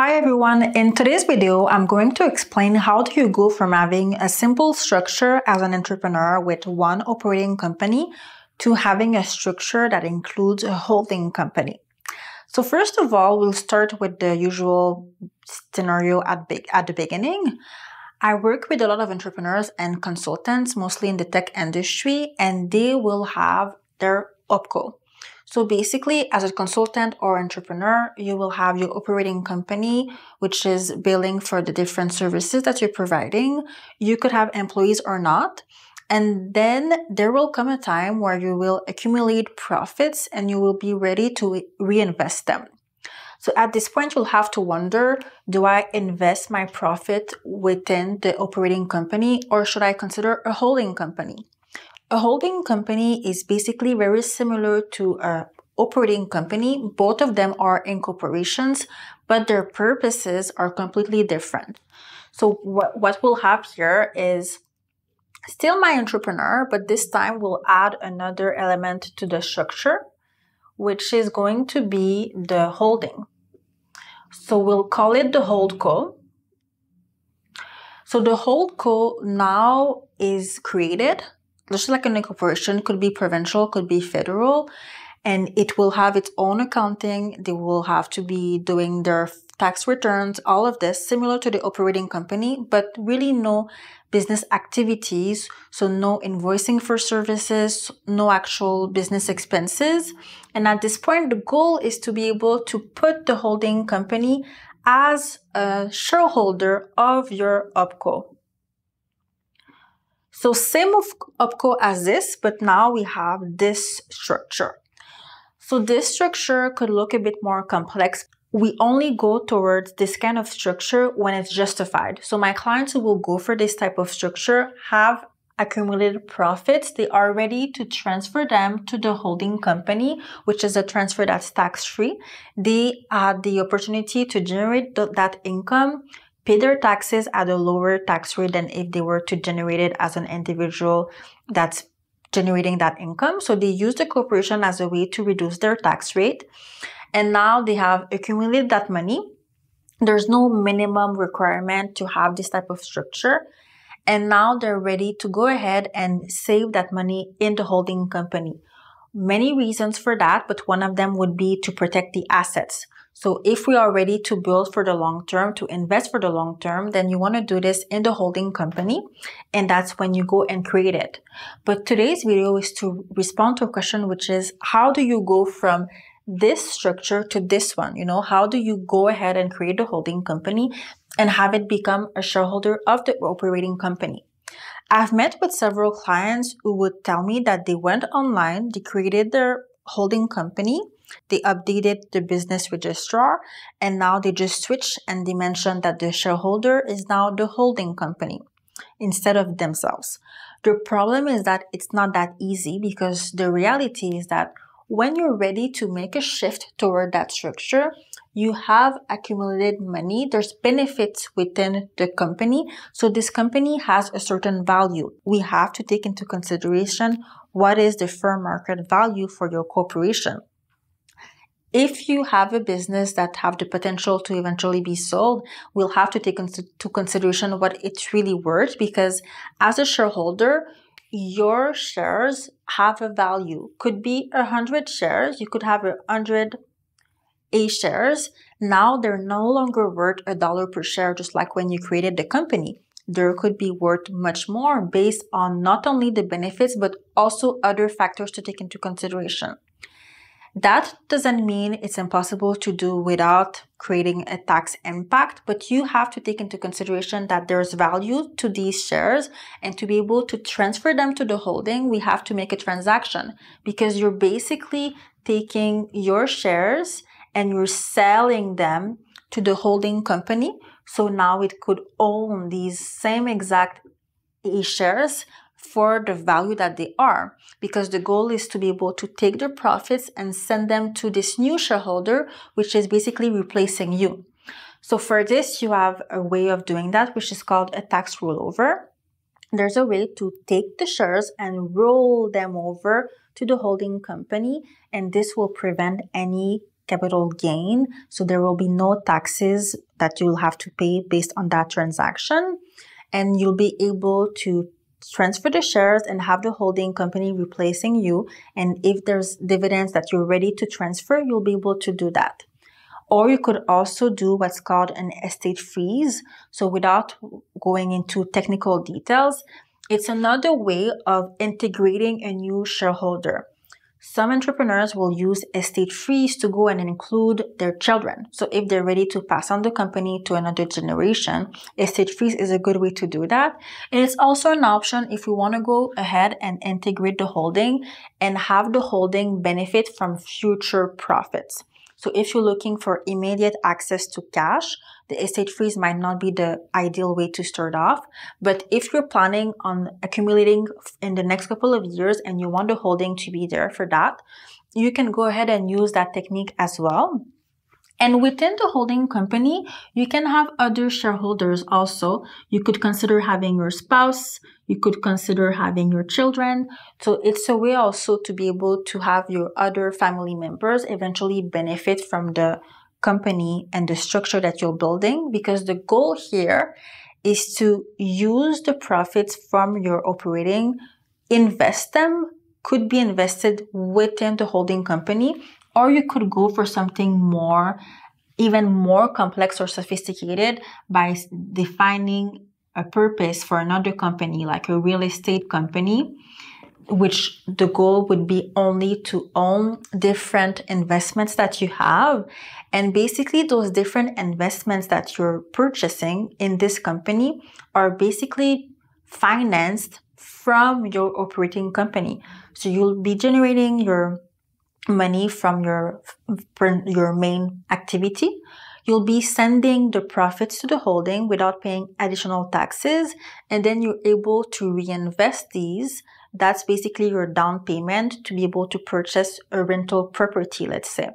Hi everyone, in today's video, I'm going to explain how do you go from having a simple structure as an entrepreneur with one operating company to having a structure that includes a holding company. So first of all, we'll start with the usual scenario at the beginning. I work with a lot of entrepreneurs and consultants, mostly in the tech industry, and they will have their OpCo. So basically, as a consultant or entrepreneur, you will have your operating company, which is billing for the different services that you're providing. You could have employees or not. And then there will come a time where you will accumulate profits and you will be ready to reinvest them. So at this point, you'll have to wonder, do I invest my profit within the operating company or should I consider a holding company? A holding company is basically very similar to an operating company. Both of them are incorporations, but their purposes are completely different. So what we'll have here is still my entrepreneur, but this time we'll add another element to the structure, which is going to be the holding. So we'll call it the holdco. So the holdco now is created. Just like an incorporation, could be provincial, could be federal, and it will have its own accounting. They will have to be doing their tax returns, all of this similar to the operating company, but really no business activities. So no invoicing for services, no actual business expenses. And at this point, the goal is to be able to put the holding company as a shareholder of your OpCo. So same of OpCo as this, but now we have this structure. So this structure could look a bit more complex. We only go towards this kind of structure when it's justified. So my clients who will go for this type of structure have accumulated profits. They are ready to transfer them to the holding company, which is a transfer that's tax-free. They had the opportunity to generate that income, pay their taxes at a lower tax rate than if they were to generate it as an individual that's generating that income. So they use the corporation as a way to reduce their tax rate. And now they have accumulated that money. There's no minimum requirement to have this type of structure. And now they're ready to go ahead and save that money in the holding company. Many reasons for that, but one of them would be to protect the assets. So if we are ready to build for the long term, to invest for the long term, then you want to do this in the holding company. And that's when you go and create it. But today's video is to respond to a question, which is how do you go from this structure to this one? You know, how do you go ahead and create a holding company and have it become a shareholder of the operating company? I've met with several clients who would tell me that they went online, they created their holding company, they updated the business registrar, and now they just switched and they mentioned that the shareholder is now the holding company instead of themselves. The problem is that it's not that easy because the reality is that when you're ready to make a shift toward that structure, you have accumulated money. There's benefits within the company. So this company has a certain value. We have to take into consideration what is the fair market value for your corporation. If you have a business that have the potential to eventually be sold, we'll have to take into consideration what it's really worth, because as a shareholder, your shares have a value. Could be 100 shares. You could have 100 A shares. Now they're no longer worth $1 per share, just like when you created the company. There could be worth much more based on not only the benefits, but also other factors to take into consideration. That doesn't mean it's impossible to do without creating a tax impact, but you have to take into consideration that there's value to these shares, and to be able to transfer them to the holding, we have to make a transaction, because you're basically taking your shares and you're selling them to the holding company. So now it could own these same exact shares for the value that they are, because the goal is to be able to take the profits and send them to this new shareholder, which is basically replacing you. So for this, you have a way of doing that, which is called a tax rollover. There's a way to take the shares and roll them over to the holding company, and this will prevent any capital gain. So there will be no taxes that you'll have to pay based on that transaction. And you'll be able to transfer the shares and have the holding company replacing you. And if there's dividends that you're ready to transfer, you'll be able to do that. Or you could also do what's called an estate freeze. So without going into technical details, it's another way of integrating a new shareholder. Some entrepreneurs will use estate freeze to go and include their children. So if they're ready to pass on the company to another generation, estate freeze is a good way to do that. And it's also an option if you want to go ahead and integrate the holding and have the holding benefit from future profits. So if you're looking for immediate access to cash, the estate freeze might not be the ideal way to start off. But if you're planning on accumulating in the next couple of years and you want the holding to be there for that, you can go ahead and use that technique as well. And within the holding company, you can have other shareholders also. You could consider having your spouse. You could consider having your children. So it's a way also to be able to have your other family members eventually benefit from the company and the structure that you're building, because the goal here is to use the profits from your operating, invest them, could be invested within the holding company, or you could go for something more, even more complex or sophisticated by defining a purpose for another company, like a real estate company, which the goal would be only to own different investments that you have. And basically those different investments that you're purchasing in this company are basically financed from your operating company. So you'll be generating your money from your main activity. You'll be sending the profits to the holding without paying additional taxes, and then you're able to reinvest these. That's basically your down payment to be able to purchase a rental property, let's say.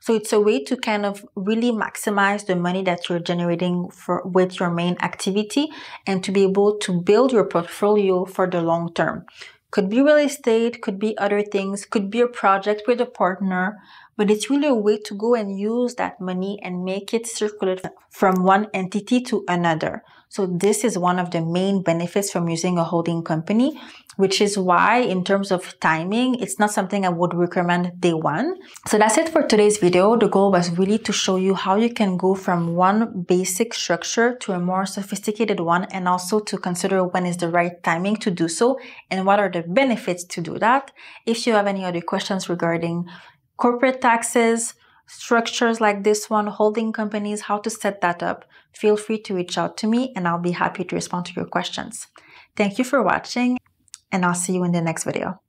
So it's a way to kind of really maximize the money that you're generating with your main activity and to be able to build your portfolio for the long term. Could be real estate, could be other things, could be a project with a partner, but it's really a way to go and use that money and make it circulate from one entity to another. So this is one of the main benefits from using a holding company, which is why in terms of timing, it's not something I would recommend day one. So that's it for today's video. The goal was really to show you how you can go from one basic structure to a more sophisticated one, and also to consider when is the right timing to do so and what are the benefits to do that. If you have any other questions regarding corporate taxes, structures like this one, holding companies, how to set that up, feel free to reach out to me and I'll be happy to respond to your questions. Thank you for watching, and I'll see you in the next video.